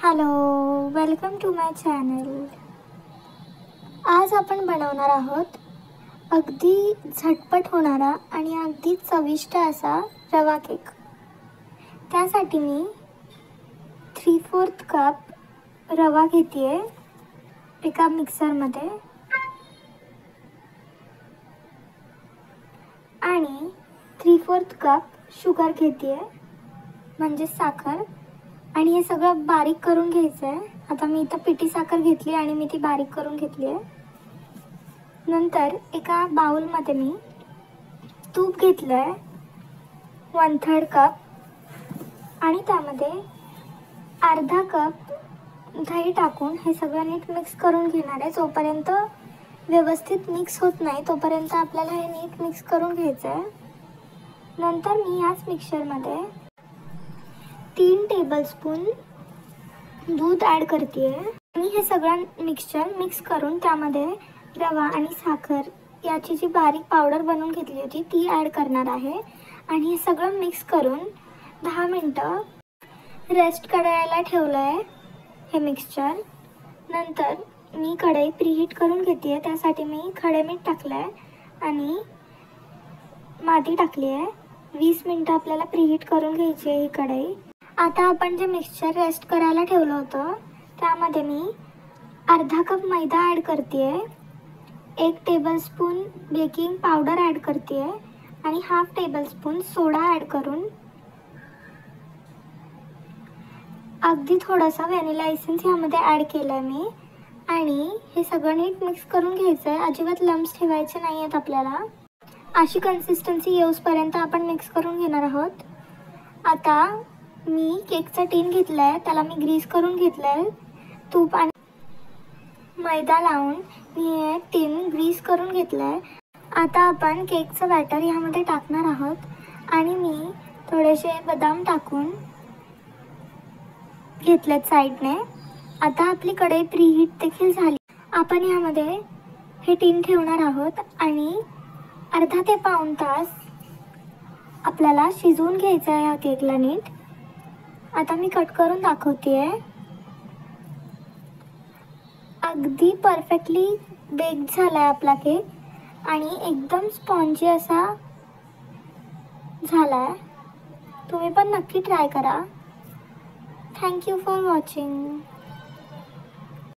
Hello, welcome to my channel. आज आपण बनवणार आहोत अगदी झटपट होणारा आणि अगदी चविष्ट असा रवा केक. त्यासाठी मी 3/4 कप रवा घेते एका मिक्सरमध्ये आणि 3/4 कप शुगर घेते म्हणजे साखर. आणि हे सगळं बारीक करून घ्यायचं आहे. आता मी इथं पिठी साखर घेतली आणि मी ती बारीक करून घेतली आहे. नंतर एका बाउलमध्ये मी तूप घेतलं आहे 1/3 कप आणि त्यामध्ये अर्धा कप दही टाकून हे सगळं नीट मिक्स करून घेणार आहे. जोपर्यंत व्यवस्थित मिक्स होत नाही तोपर्यंत आपल्याला हे नीट मिक्स करून घ्यायचं आहे. नंतर मी याच मिक्सरमध्ये 3 टेबलस्पून दूध ॲड करते आणि हे सगळं मिक्सचर मिक्स करून त्यामध्ये रवा आणि साखर याची जी बारीक पावडर बनवून घेतली होती ती ॲड करणार आहे. आणि हे सगळं मिक्स करून 10 मिनटं रेस्ट करायला ठेवलं आहे हे मिक्सचर. नंतर मी कढई प्रीहीट करून घेते आहे. त्यासाठी मी खडे मीठ टाकलं आहे आणि माती टाकली आहे. 20 मिनटं आपल्याला प्रीहीट करून घ्यायची आहे ही कढई. आता आपण जे मिक्सचर रेस्ट करायला ठेवलं होतं त्यामध्ये मी अर्धा कप मैदा ॲड करते आहे, 1 टेबलस्पून बेकिंग पावडर ॲड करते आहे आणि 1/2 टेबलस्पून सोडा ॲड करून अगदी थोडासा व्हॅनिला एसेन्स ह्यामध्ये ॲड केलं आहे मी. आणि हे सगळं नीट मिक्स करून घ्यायचं आहे. अजिबात लम्स ठेवायचे नाही आहेत आपल्याला. अशी कन्सिस्टन्सी येऊसपर्यंत आपण मिक्स करून घेणार आहोत. आता मी केकचा टीन घेतला आहे, त्याला मी ग्रीस करून घेतलं आहे. तूप आणि मैदा लावून मी हे टीन ग्रीस करून घेतलं आहे. आता आपण केकचं बॅटर ह्यामध्ये टाकणार आहोत आणि मी थोडेसे बदाम टाकून घेतलेत साईडने. आता आपली कढई प्रीहीट देखील झाली. आपण ह्यामध्ये हे टीन ठेवणार आहोत आणि अर्धा ते पाऊण तास आपल्याला शिजवून घ्यायचं आहे ह्या केकला नीट. आता मी कट करून दाखवते आहे. अगदी परफेक्टली बेक झाला आहे आपला केक आणि एकदम स्पॉन्जी असा झाला आहे. तुम्ही पण नक्की ट्राय करा. Thank you for watching.